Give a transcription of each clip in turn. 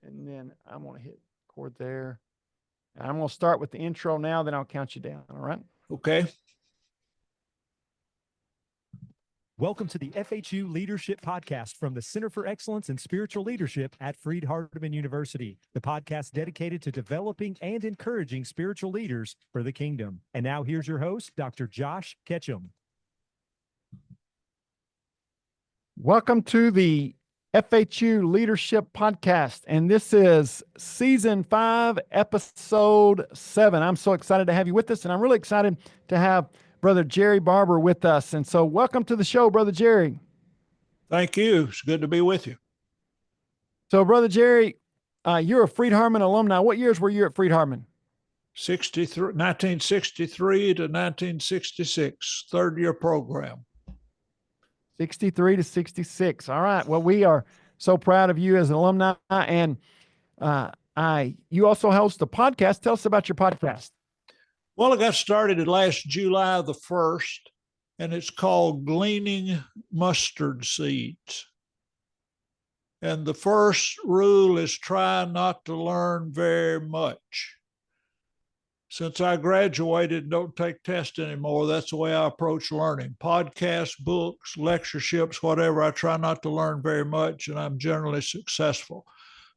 And then I'm going to hit record there. And I'm going to start with the intro now, then I'll count you down. All right. Okay. Welcome to the FHU Leadership Podcast from the Center for Excellence in Spiritual Leadership at Freed-Hardeman University, the podcast dedicated to developing and encouraging spiritual leaders for the kingdom. And now here's your host, Dr. Josh Ketchum. Welcome to the FHU Leadership Podcast, and this is Season 5, Episode 7. I'm so excited to have you with us, and I'm really excited to have Brother Jerrie Barber with us. And so welcome to the show, Brother Jerrie. Thank you. It's good to be with you. So, Brother Jerrie, you're a Freed-Hardeman alumni. What years were you at Freed-Hardeman? 1963 to 1966, third-year program. 63 to 66. All right. Well, we are so proud of you as an alumni. And you also host a podcast. Tell us about your podcast. Well, I got started last July the 1st, and it's called Gleaning Mustard Seeds. And the first rule is try not to learn very much. Since I graduated and don't take tests anymore, that's the way I approach learning. Podcasts, books, lectureships, whatever, I try not to learn very much, and I'm generally successful.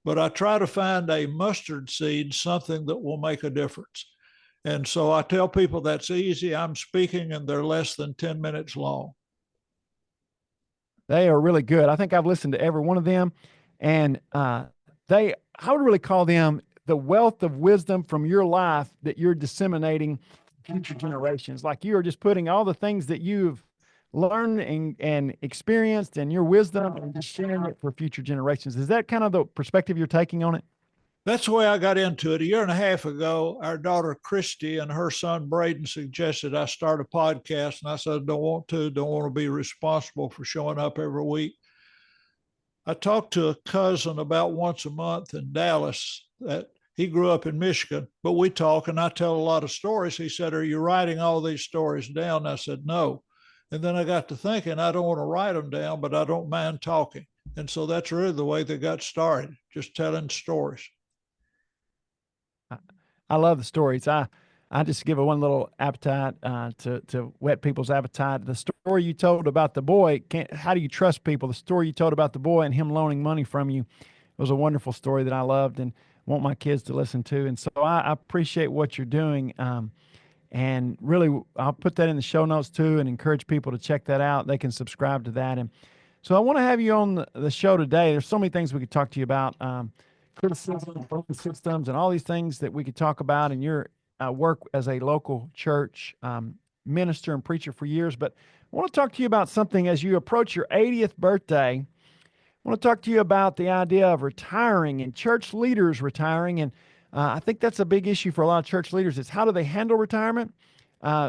But I try to find a mustard seed, something that will make a difference. And so I tell people that's easy. I'm speaking, and they're less than 10 minutes long. They are really good. I think I've listened to every one of them, and I would really call them the wealth of wisdom from your life that you're disseminating to future generations. Like you are just putting all the things that you've learned and experienced and your wisdom and just sharing it for future generations. Is that kind of the perspective you're taking on it? That's the way I got into it. A year and a half ago, our daughter Christy and her son Braden suggested I start a podcast, and I said, don't want to be responsible for showing up every week. I talked to a cousin about once a month in Dallas that he grew up in Michigan, but we talk and I tell a lot of stories. He said, are you writing all these stories down? I said, no. And then I got to thinking, I don't want to write them down, but I don't mind talking. And so that's really the way they got started, just telling stories. I love the stories. I just give one little appetite to whet people's appetite. The story you told about the boy, how do you trust people? The story you told about the boy and him loaning money from you was a wonderful story that I loved and want my kids to listen to. And so I appreciate what you're doing. And really, I'll put that in the show notes too and encourage people to check that out. They can subscribe to that. And so I want to have you on the show today. There's so many things we could talk to you about, criticism, broken systems, and all these things that we could talk about in your work as a local church minister and preacher for years. But I want to talk to you about something as you approach your 80th birthday. I want to talk to you about the idea of retiring and church leaders retiring. And I think that's a big issue for a lot of church leaders is how do they handle retirement?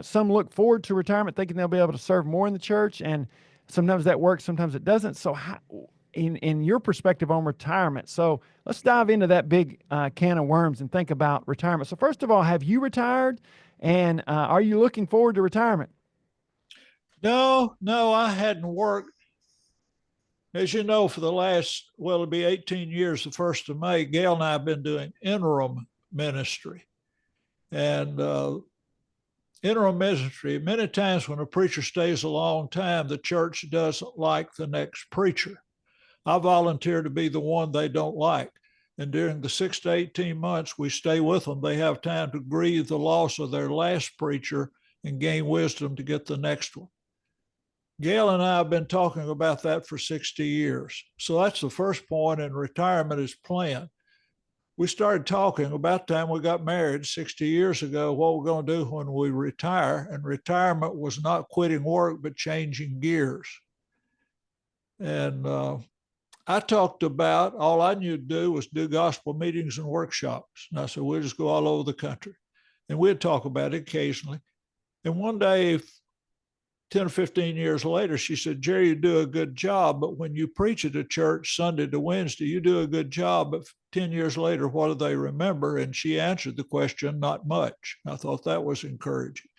Some look forward to retirement thinking they'll be able to serve more in the church. And sometimes that works, sometimes it doesn't. So in your perspective on retirement, so let's dive into that big can of worms and think about retirement. So first of all, have you retired? And are you looking forward to retirement? No, I hadn't worked. As you know, for the last, it'll be 18 years, the 1st of May, Gail and I have been doing interim ministry. And interim ministry, many times when a preacher stays a long time, the church doesn't like the next preacher. I volunteer to be the one they don't like. And during the 6 to 18 months we stay with them, they have time to grieve the loss of their last preacher and gain wisdom to get the next one. Gail and I have been talking about that for 60 years. So that's the first point, and retirement is planned. We started talking about the time we got married 60 years ago, what we're going to do when we retire. And retirement was not quitting work, but changing gears. And I talked about all I knew to do was do gospel meetings and workshops. And I said, we'll just go all over the country. And we'd talk about it occasionally. And one day, 10 or 15 years later, she said, Jerry, you do a good job, but when you preach at a church Sunday to Wednesday, you do a good job. But 10 years later, what do they remember? And she answered the question, not much. I thought that was encouraging.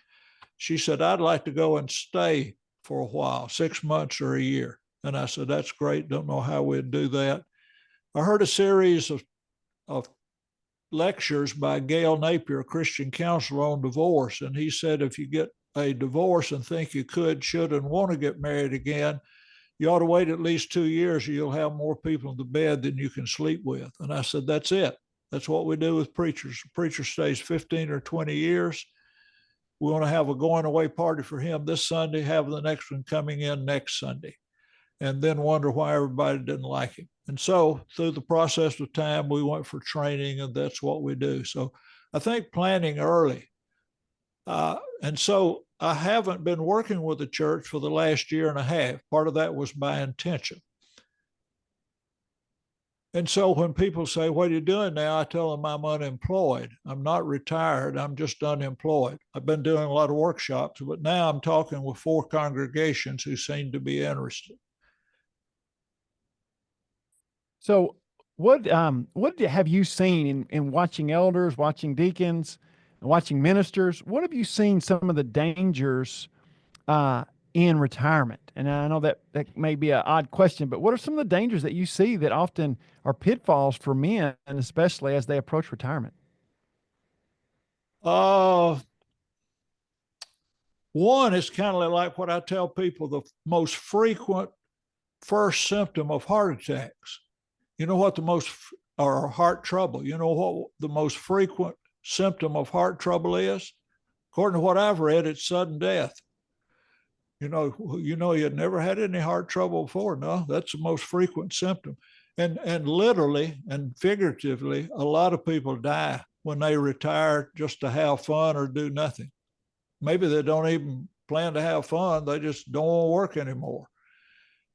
She said, I'd like to go and stay for a while, 6 months or a year. And I said, that's great. Don't know how we'd do that. I heard a series of of lectures by Gail Napier, a Christian counselor on divorce. And he said, if you get a divorce and think you could, should, and want to get married again, you ought to wait at least 2 years or you'll have more people in the bed than you can sleep with. And I said, that's it. That's what we do with preachers. A preacher stays 15 or 20 years. We want to have a going away party for him this Sunday, have the next one coming in next Sunday, and then wonder why everybody didn't like him. And so through the process of time, we went for training, and that's what we do. So I think planning early. And so I haven't been working with the church for the last year and a half. Part of that was by intention. And so when people say, what are you doing now? I tell them I'm unemployed. I'm not retired. I'm just unemployed. I've been doing a lot of workshops, but now I'm talking with 4 congregations who seem to be interested. So what have you seen in watching elders, watching deacons, and watching ministers? What have you seen some of the dangers in retirement? And I know that may be an odd question, but what are some of the dangers that you see that often are pitfalls for men, and especially as they approach retirement? One is kind of like what I tell people, the most frequent first symptom of heart attacks. You know what or heart trouble, you know what the most frequent symptom of heart trouble is? According to what I've read, it's sudden death. You know, you had never had any heart trouble before. No, that's the most frequent symptom. And literally and figuratively, a lot of people die when they retire just to have fun or do nothing. Maybe they don't even plan to have fun. They just don't want to work anymore.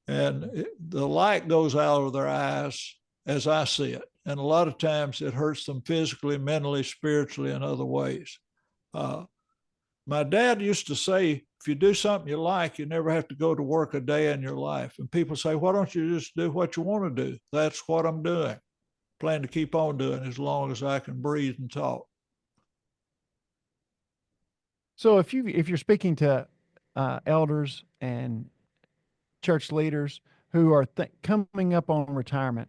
And the light goes out of their eyes as I see it. And a lot of times it hurts them physically, mentally, spiritually, and other ways. My dad used to say, if you do something you like, you never have to go to work a day in your life. And people say, why don't you just do what you want to do? That's what I'm doing. Plan to keep on doing as long as I can breathe and talk. So if you're speaking to elders and church leaders who are coming up on retirement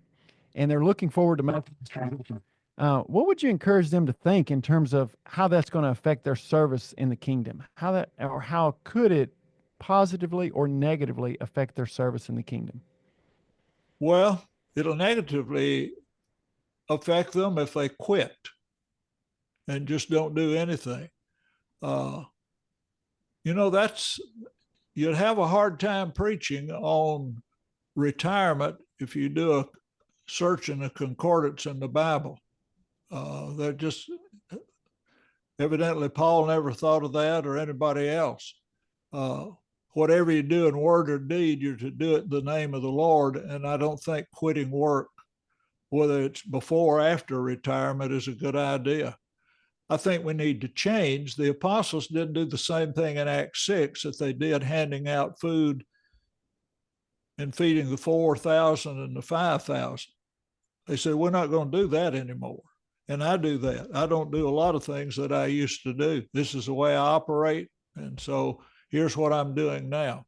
and they're looking forward to making this transition, what would you encourage them to think in terms of how that's going to affect their service in the kingdom? How could it positively or negatively affect their service in the kingdom? Well, it'll negatively affect them if they quit and just don't do anything. You'd have a hard time preaching on retirement if you do a search in the concordance in the Bible. They're just, evidently Paul never thought of that or anybody else. Whatever you do in word or deed, you're to do it in the name of the Lord. And I don't think quitting work, whether it's before or after retirement, is a good idea. I think we need to change. The apostles didn't do the same thing in Acts 6 that they did handing out food and feeding the 4,000 and the 5,000. They said, we're not going to do that anymore. And I do that. I don't do a lot of things that I used to do. This is the way I operate. And so here's what I'm doing now.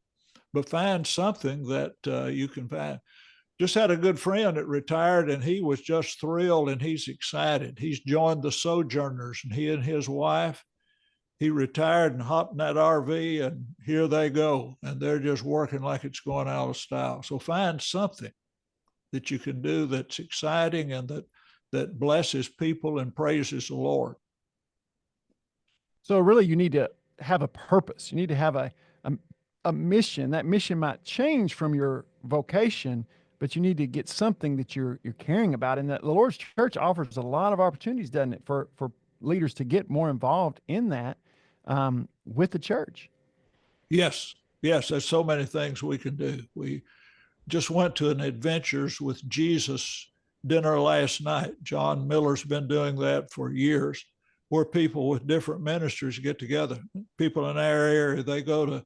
But find something that you can find. Just had a good friend that retired, and he was just thrilled and he's excited. He's joined the Sojourners, and he and his wife, he retired and hopped in that RV, and here they go. And they're just working like it's going out of style. So find something that you can do that's exciting and that blesses people and praises the Lord. So really you need to have a purpose. You need to have a mission. That mission might change from your vocation, but you need to get something that you're caring about. And that the Lord's church offers a lot of opportunities, doesn't it, for leaders to get more involved in that with the church. Yes. There's so many things we can do. We just went to an Adventures with Jesus dinner last night. John Miller's been doing that for years, where people with different ministries get together. People in our area, they go to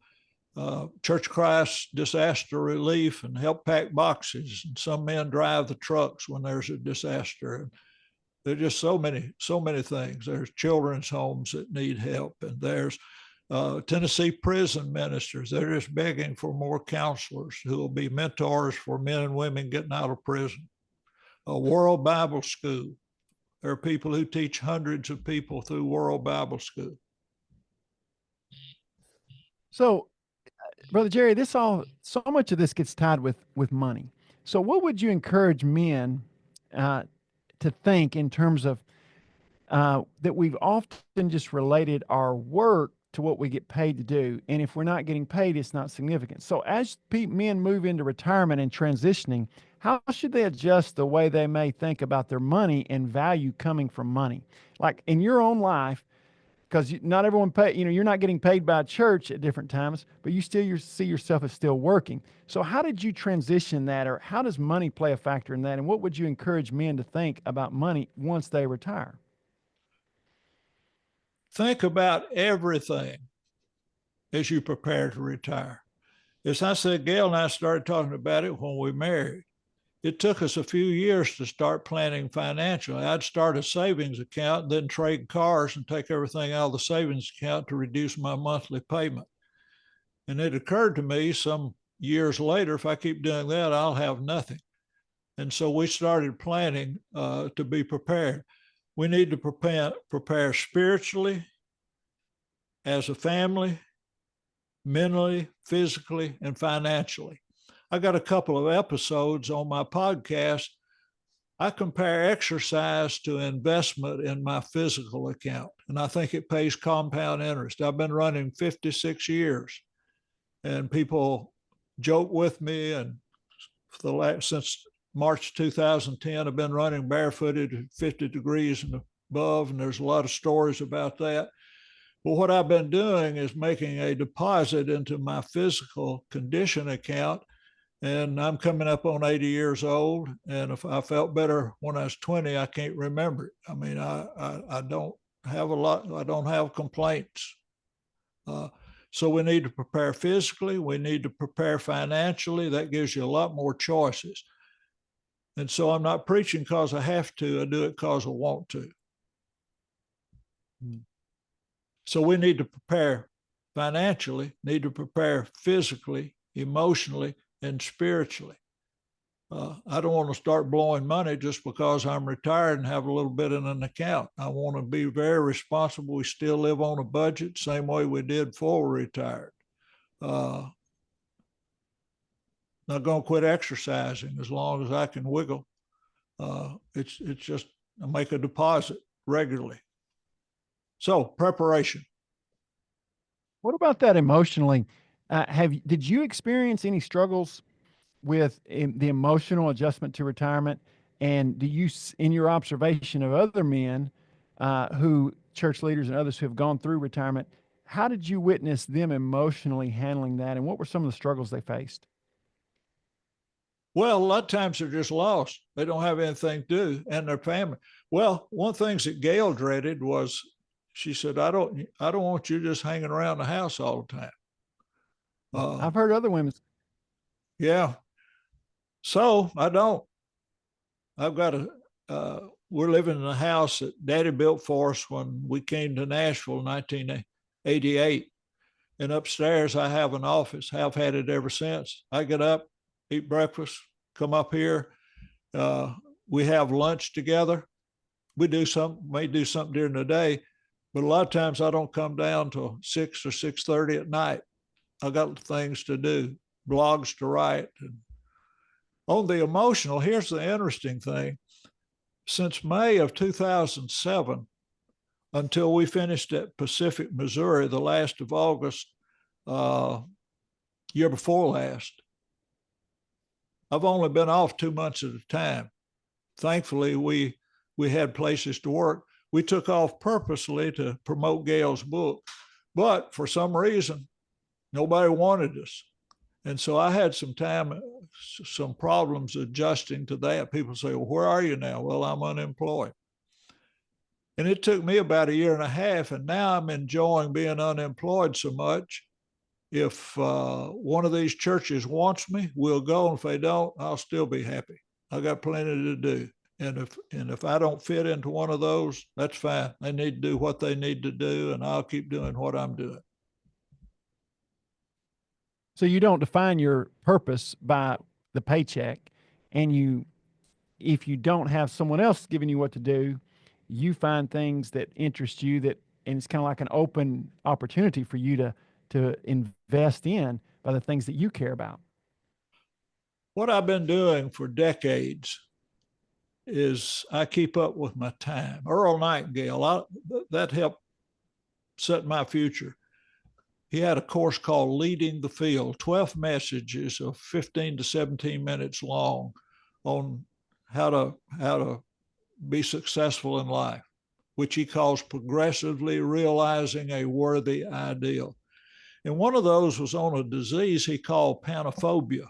Church of Christ disaster relief and help pack boxes. And some men drive the trucks when there's a disaster. And there's just so many things. There's children's homes that need help. And there's Tennessee prison ministers. They're just begging for more counselors who will be mentors for men and women getting out of prison. A World Bible School. There are people who teach hundreds of people through World Bible School. So, Brother Jerry, so much of this gets tied with money. So, what would you encourage men to think in terms of that we've often just related our work to what we get paid to do, and if we're not getting paid, it's not significant. So, as men move into retirement and transitioning, how should they adjust the way they may think about their money and value coming from money? Like in your own life, because not everyone you're not getting paid by a church at different times, but you see yourself as still working. So how did you transition that, or how does money play a factor in that? And what would you encourage men to think about money once they retire? Think about everything as you prepare to retire. As I said, Gail and I started talking about it when we married. It took us a few years to start planning financially. I'd start a savings account, then trade cars and take everything out of the savings account to reduce my monthly payment. And it occurred to me some years later, if I keep doing that, I'll have nothing. And so we started planning to be prepared. We need to prepare spiritually, as a family, mentally, physically, and financially. I got a couple of episodes on my podcast. I compare exercise to investment in my physical account, and I think it pays compound interest. I've been running 56 years, and people joke with me, and since March 2010, I've been running barefooted at 50 degrees and above, and there's a lot of stories about that. But what I've been doing is making a deposit into my physical condition account, and I'm coming up on 80 years old. And if I felt better when I was 20, I can't remember it. I mean, I don't have I don't have complaints. So we need to prepare physically. We need to prepare financially. That gives you a lot more choices. And so I'm not preaching because I have to. I do it because I want to. So we need to prepare financially, need to prepare physically, emotionally, and spiritually. I don't want to start blowing money just because I'm retired and have a little bit in an account. I want to be very responsible. We still live on a budget, same way we did before we retired. Not going to quit exercising as long as I can wiggle. It's just I make a deposit regularly. So preparation. What about that emotionally? Did you experience any struggles with the emotional adjustment to retirement? And do you, in your observation of other men church leaders and others who have gone through retirement, how did you witness them emotionally handling that? And what were some of the struggles they faced? Well, a lot of times they're just lost. They don't have anything to do, and their family. Well, one of the things that Gail dreaded was, she said, I don't want you just hanging around the house all the time. I've heard other women. Yeah. So I don't. I've got we're living in a house that Daddy built for us when we came to Nashville in 1988. And upstairs, I have an office, have had it ever since. I get up, eat breakfast, come up here. We have lunch together. We may do something during the day, but a lot of times I don't come down till 6 or 6:30 at night. I got things to do, blogs to write. And on the emotional, here's the interesting thing. Since May of 2007, until we finished at Pacific, Missouri, the last of August, year before last, I've only been off 2 months at a time. Thankfully, we had places to work. We took off purposely to promote Gail's book, but for some reason, nobody wanted us. And so I had some problems adjusting to that. People say, well, where are you now? Well, I'm unemployed. And it took me about 1.5 years, and now I'm enjoying being unemployed so much. If one of these churches wants me, we'll go. And if they don't, I'll still be happy. I got plenty to do. And if I don't fit into one of those, that's fine. They need to do what they need to do, and I'll keep doing what I'm doing. So you don't define your purpose by the paycheck, and if you don't have someone else giving you what to do, you find things that interest you, and it's kind of like an open opportunity for you to invest in by the things that you care about. What I've been doing for decades is I keep up with my time. Earl Nightingale, that helped set my future. He had a course called Leading the Field, 12 messages of 15 to 17 minutes long on how to be successful in life, which he calls progressively realizing a worthy ideal. And one of those was on a disease he called panophobia.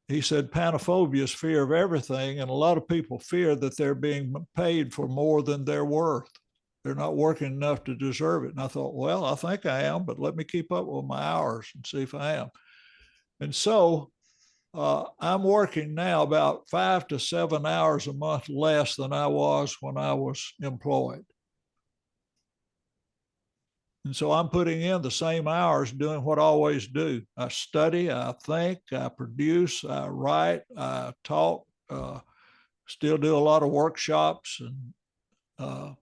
He said panophobia is fear of everything, and a lot of people fear that they're being paid for more than they're worth. They're not working enough to deserve it. And I thought, well, I think I am, but let me keep up with my hours and see if I am. And so I'm working now about 5 to 7 hours a month less than I was when I was employed. And so I'm putting in the same hours doing what I always do. I study, I think, I produce, I write, I talk, still do a lot of workshops. And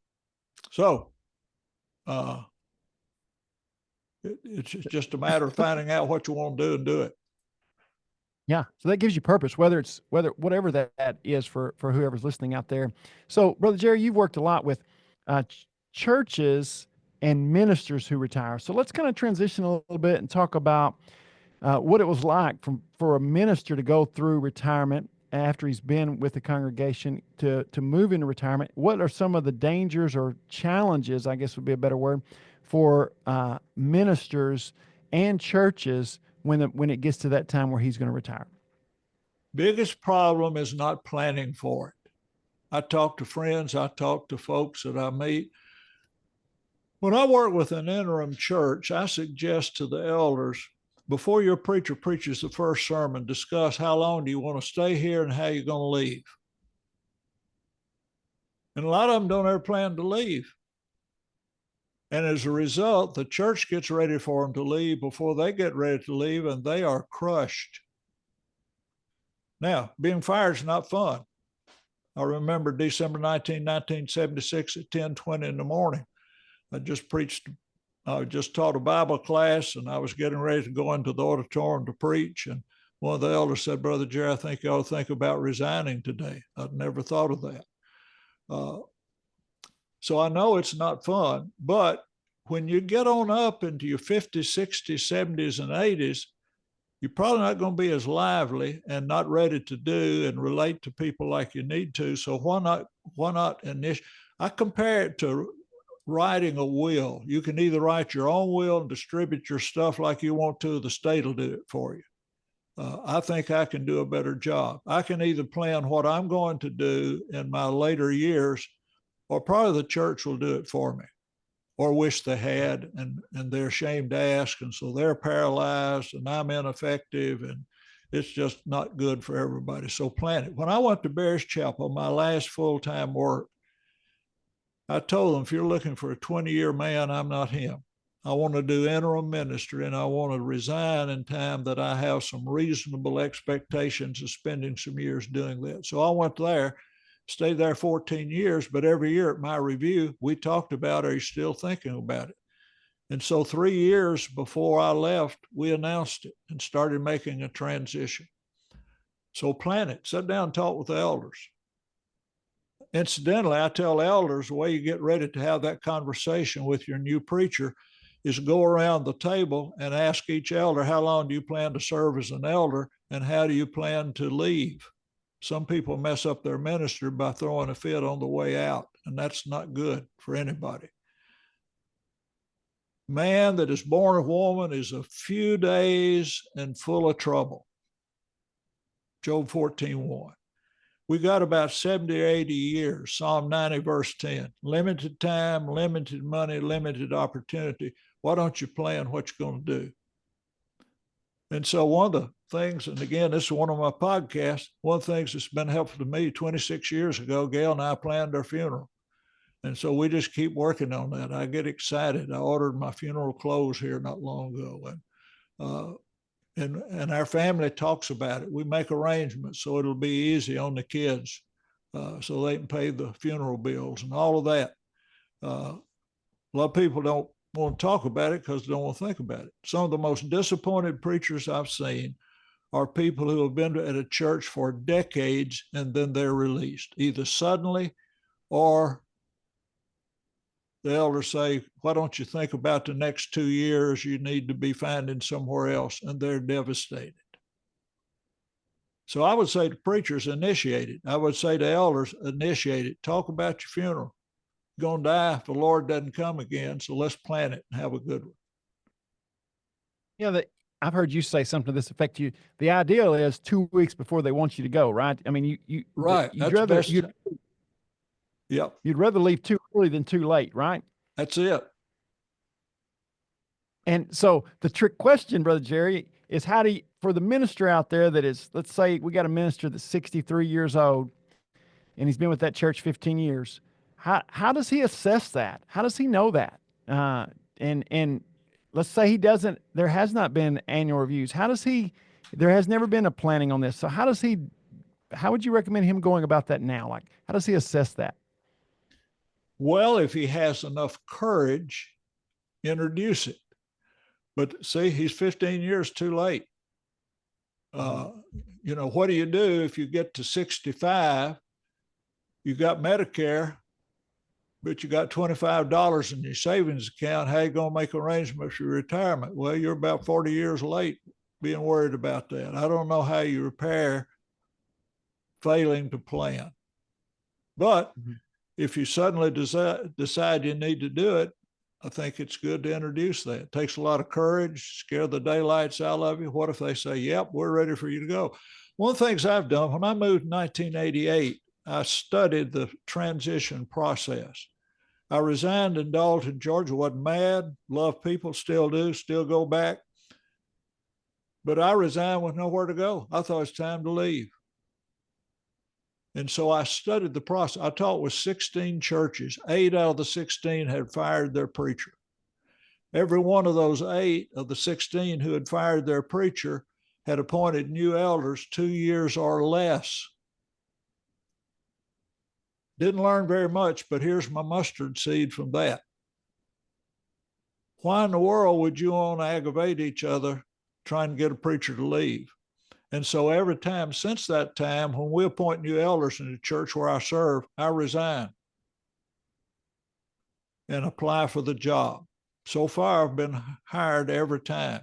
it's just a matter of finding out what you want to do and do it. Yeah. So that gives you purpose, whatever that is for whoever's listening out there. So, Brother Jerry, you've worked a lot with churches and ministers who retire. So let's kind of transition a little bit and talk about what it was like for a minister to go through retirement after he's been with the congregation to move into retirement. What are some of the dangers or challenges, I guess would be a better word, for ministers and churches when it gets to that time where he's going to retire? Biggest problem is not planning for it. I talk to friends, I talk to folks that I meet. When I work with an interim church, I suggest to the elders, before your preacher preaches the first sermon, discuss how long do you want to stay here and how you're going to leave. And a lot of them don't ever plan to leave. And as a result, the church gets ready for them to leave before they get ready to leave, and they are crushed. Now, being fired is not fun. I remember December 19, 1976 at 10:20 in the morning. I just taught a Bible class, and I was getting ready to go into the auditorium to preach. And one of the elders said, Brother Jerry, I think you ought to think about resigning today. I'd never thought of that. So I know it's not fun, but when you get on up into your 50s, 60s, 70s, and 80s, you're probably not going to be as lively and not ready to do and relate to people like you need to. So why not initiate? I compare it to writing a will. You can either write your own will and distribute your stuff like you want to, the state will do it for you. I think I can do a better job. I can either plan what I'm going to do in my later years, or probably the church will do it for me, or wish they had, and they're ashamed to ask, and so they're paralyzed, and I'm ineffective, and it's just not good for everybody. So plan it. When I went to Bears Chapel, my last full-time work, I told them, if you're looking for a 20-year man, I'm not him. I want to do interim ministry, and I want to resign in time that I have some reasonable expectations of spending some years doing that. So I went there, stayed there 14 years, but every year at my review, we talked about, are you still thinking about it? And so 3 years before I left, we announced it and started making a transition. So plan it, sit down and talk with the elders. Incidentally, I tell elders the way you get ready to have that conversation with your new preacher is go around the table and ask each elder, how long do you plan to serve as an elder, and how do you plan to leave? Some people mess up their ministry by throwing a fit on the way out, and that's not good for anybody. Man that is born of woman is a few days and full of trouble. Job 14:1. We got about 70 or 80 years. Psalm 90, verse 10. Limited time, limited money, limited opportunity. Why don't you plan what you're going to do? And so one of the things, and again, this is one of my podcasts, one of the things that's been helpful to me, 26 years ago, Gail and I planned our funeral. And so we just keep working on that. I get excited. I ordered my funeral clothes here not long ago. And our family talks about it. We make arrangements so it'll be easy on the kids so they can pay the funeral bills and all of that. A lot of people don't want to talk about it because they don't want to think about it. Some of the most disappointed preachers I've seen are people who have been at a church for decades and then they're released, either suddenly or the elders say, why don't you think about the next 2 years? You need to be finding somewhere else, and they're devastated. So I would say to preachers, initiate it. I would say to elders, initiate it. Talk about your funeral. You're going to die if the Lord doesn't come again, so let's plan it and have a good one. Yeah, I've heard you say something to this effect. The ideal is 2 weeks before they want you to go, right? I mean, right. You'd rather Yep. You'd rather leave too early than too late, right? That's it. And so the trick question, Brother Jerry, is for the minister out there that is, let's say we got a minister that's 63 years old and he's been with that church 15 years. How does he assess that? How does he know that? And let's say there has not been annual reviews. There has never been a planning on this. So how would you recommend him going about that now? Like, how does he assess that? Well, if he has enough courage, introduce it. But see, he's 15 years too late. What do you do if you get to 65? You got Medicare, but you got $25 in your savings account. How you going to make arrangements for your retirement? Well, you're about 40 years late being worried about that. I don't know how you repair failing to plan. But if you suddenly decide you need to do it, I think it's good to introduce that. It takes a lot of courage, scare the daylights out of you. What if they say, yep, we're ready for you to go? One of the things I've done, when I moved in 1988, I studied the transition process. I resigned in Dalton, Georgia, wasn't mad, loved people, still do, still go back. But I resigned with nowhere to go. I thought it was time to leave. And so I studied the process. I taught with 16 churches. 8 out of the 16 had fired their preacher. Every one of those 8 of the 16 who had fired their preacher had appointed new elders 2 years or less. Didn't learn very much, but here's my mustard seed from that. Why in the world would you want to aggravate each other trying to get a preacher to leave? And so every time since that time, when we appoint new elders in the church where I serve, I resign and apply for the job. So far, I've been hired every time.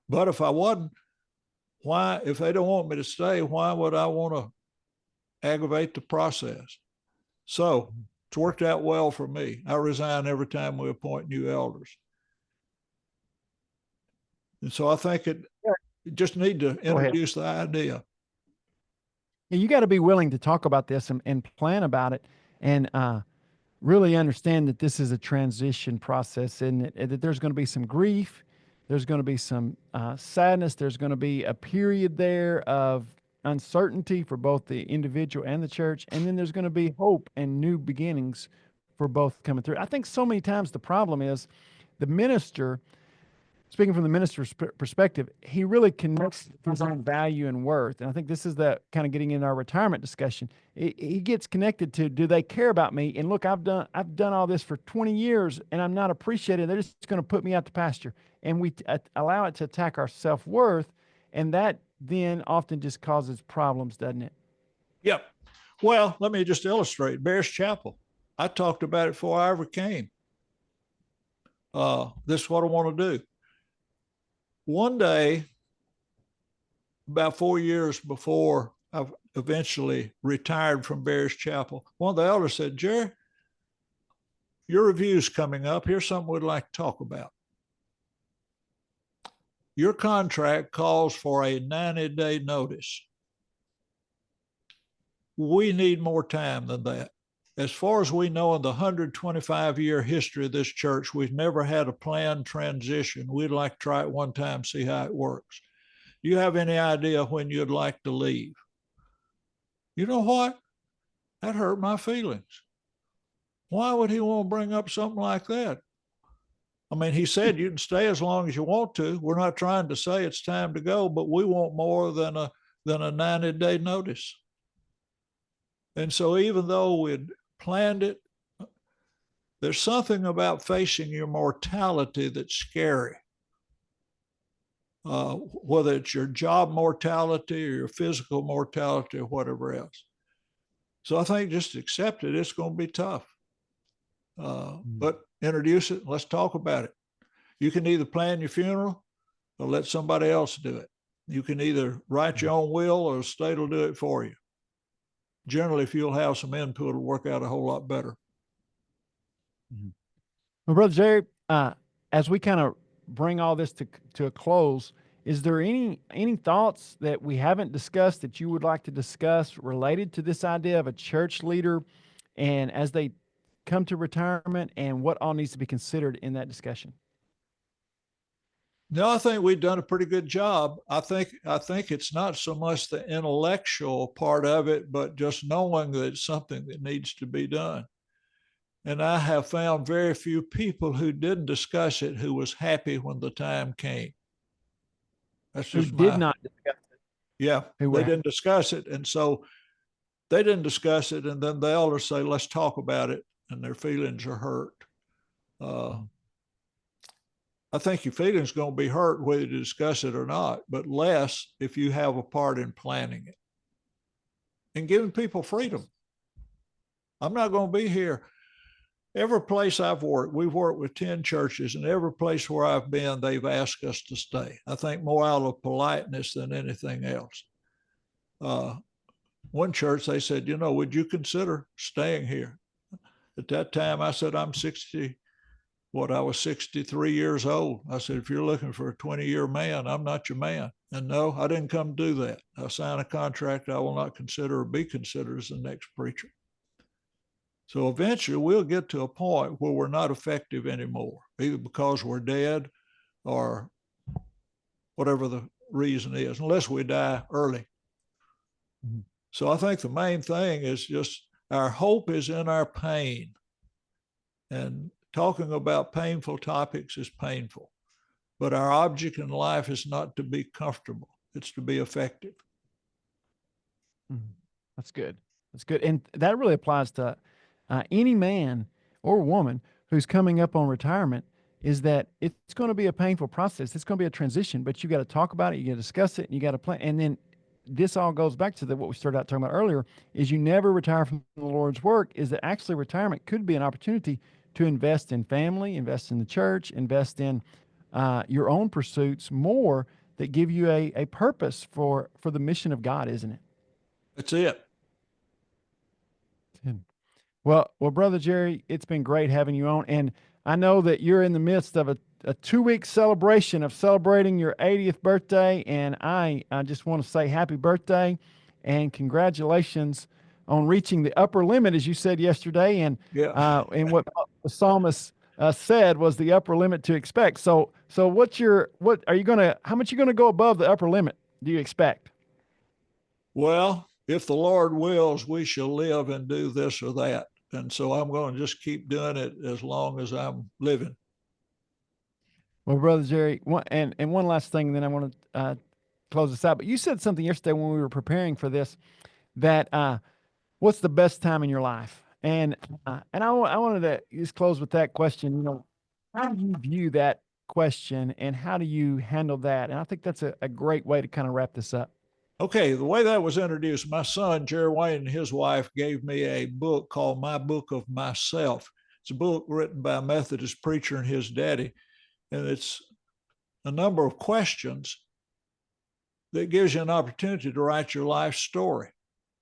But if I wasn't, if they don't want me to stay, why would I want to aggravate the process? So it's worked out well for me. I resign every time we appoint new elders. And so I think you just need to introduce the idea. You got to be willing to talk about this and plan about it and really understand that this is a transition process and that there's going to be some grief. There's going to be some sadness. There's going to be a period there of uncertainty for both the individual and the church. And then there's going to be hope and new beginnings for both coming through. I think so many times the problem is the minister, speaking from the minister's perspective, he really connects his own value and worth. And I think this is the kind of getting in our retirement discussion. He gets connected to, do they care about me? And look, I've done all this for 20 years and I'm not appreciated. They're just going to put me out to pasture. And we allow it to attack our self-worth. And that then often just causes problems, doesn't it? Yep. Well, let me just illustrate. Bears Chapel. I talked about it before I ever came. This is what I want to do. One day, about 4 years before I eventually retired from Bears Chapel, one of the elders said, Jerry, your review's coming up. Here's something we'd like to talk about. Your contract calls for a 90-day notice. We need more time than that. As far as we know, in the 125-year history of this church, we've never had a planned transition. We'd like to try it one time, see how it works. Do you have any idea when you'd like to leave? You know what? That hurt my feelings. Why would he want to bring up something like that? I mean, he said you can stay as long as you want to. We're not trying to say it's time to go, but we want more than a 90-day notice. And so even though we'd planned it, there's something about facing your mortality that's scary. Whether it's your job mortality or your physical mortality or whatever else. So I think just accept it. It's going to be tough. But introduce it. Let's talk about it. You can either plan your funeral or let somebody else do it. You can either write your own will or the state will do it for you. Generally, if you'll have some input, it'll work out a whole lot better. Well, Brother Jerry, as we kind of bring all this to a close, is there any thoughts that we haven't discussed that you would like to discuss related to this idea of a church leader and as they come to retirement and what all needs to be considered in that discussion? No, I think we've done a pretty good job. I think it's not so much the intellectual part of it, but just knowing that it's something that needs to be done. And I have found very few people who didn't discuss it who was happy when the time came. That's just Who did not discuss it? Yeah, they didn't discuss it. And so they didn't discuss it. And then the elders say, let's talk about it. And their feelings are hurt. I think your feelings are going to be hurt whether you discuss it or not, but less if you have a part in planning it and giving people freedom. I'm not going to be here. Every place I've worked, we've worked with 10 churches, and every place where I've been, they've asked us to stay. I think more out of politeness than anything else. One church, they said, would you consider staying here? At that time, I said, I was 63 years old. I said, if you're looking for a 20-year man, I'm not your man. And no, I didn't come to do that. I signed a contract I will not consider or be considered as the next preacher. So eventually we'll get to a point where we're not effective anymore, either because we're dead or whatever the reason is, unless we die early. Mm-hmm. So I think the main thing is just our hope is in our pain. And talking about painful topics is painful, but our object in life is not to be comfortable. It's to be effective. That's good. That's good. And that really applies to any man or woman who's coming up on retirement, is that it's going to be a painful process. It's going to be a transition, but you got to talk about it. You got to discuss it, and you got to plan. And then this all goes back to what we started out talking about earlier, is you never retire from the Lord's work, is that actually retirement could be an opportunity to invest in family, invest in the church, invest in your own pursuits more that give you a purpose for the mission of God, isn't it? That's it. Well, Brother Jerry, it's been great having you on. And I know that you're in the midst of a 2-week celebration of celebrating your 80th birthday. And I just want to say happy birthday and congratulations on reaching the upper limit, as you said yesterday. And, and what the psalmist said was the upper limit to expect. So how much are you going to go above the upper limit do you expect? Well, if the Lord wills, we shall live and do this or that. And so I'm going to just keep doing it as long as I'm living. Well, Brother Jerry, one last thing, then I want to close this out. But you said something yesterday when we were preparing for this, that what's the best time in your life? And I wanted to just close with that question. How do you view that question, and how do you handle that? And I think that's a great way to kind of wrap this up. Okay, the way that was introduced, my son, Jerry Wayne, and his wife gave me a book called My Book of Myself. It's a book written by a Methodist preacher and his daddy, and it's a number of questions that gives you an opportunity to write your life story.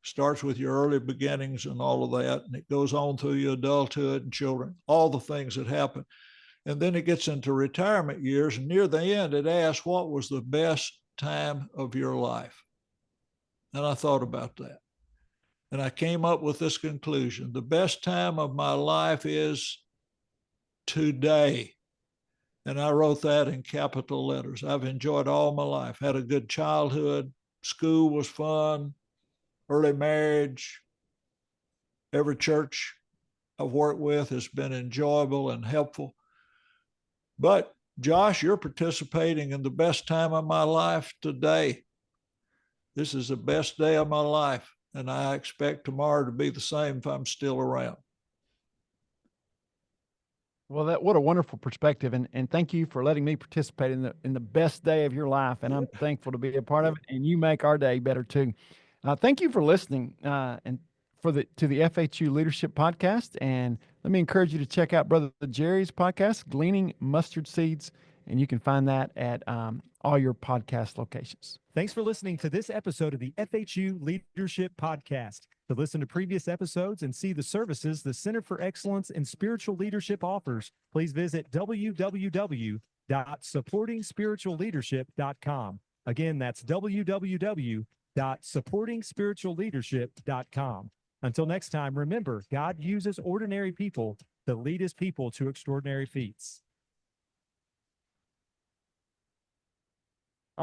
Starts with your early beginnings and all of that, and it goes on through your adulthood and children, all the things that happen. And then it gets into retirement years, and near the end, it asks, what was the best time of your life? And I thought about that. And I came up with this conclusion. The best time of my life is today. And I wrote that in capital letters. I've enjoyed all my life, had a good childhood. School was fun, early marriage. Every church I've worked with has been enjoyable and helpful. But Josh, you're participating in the best time of my life today. This is the best day of my life. and I expect tomorrow to be the same if I'm still around. Well, what a wonderful perspective, and thank you for letting me participate in the best day of your life, and I'm thankful to be a part of it. And you make our day better too. Thank you for listening, and to the FHU Leadership Podcast. And let me encourage you to check out Brother Jerry's podcast, Gleaning Mustard Seeds, and you can find that at all your podcast locations. Thanks for listening to this episode of the FHU Leadership Podcast. To listen to previous episodes and see the services the Center for Excellence in Spiritual Leadership offers, please visit www.supportingspiritualleadership.com. Again, that's www.supportingspiritualleadership.com. Until next time, remember, God uses ordinary people to lead his people to extraordinary feats.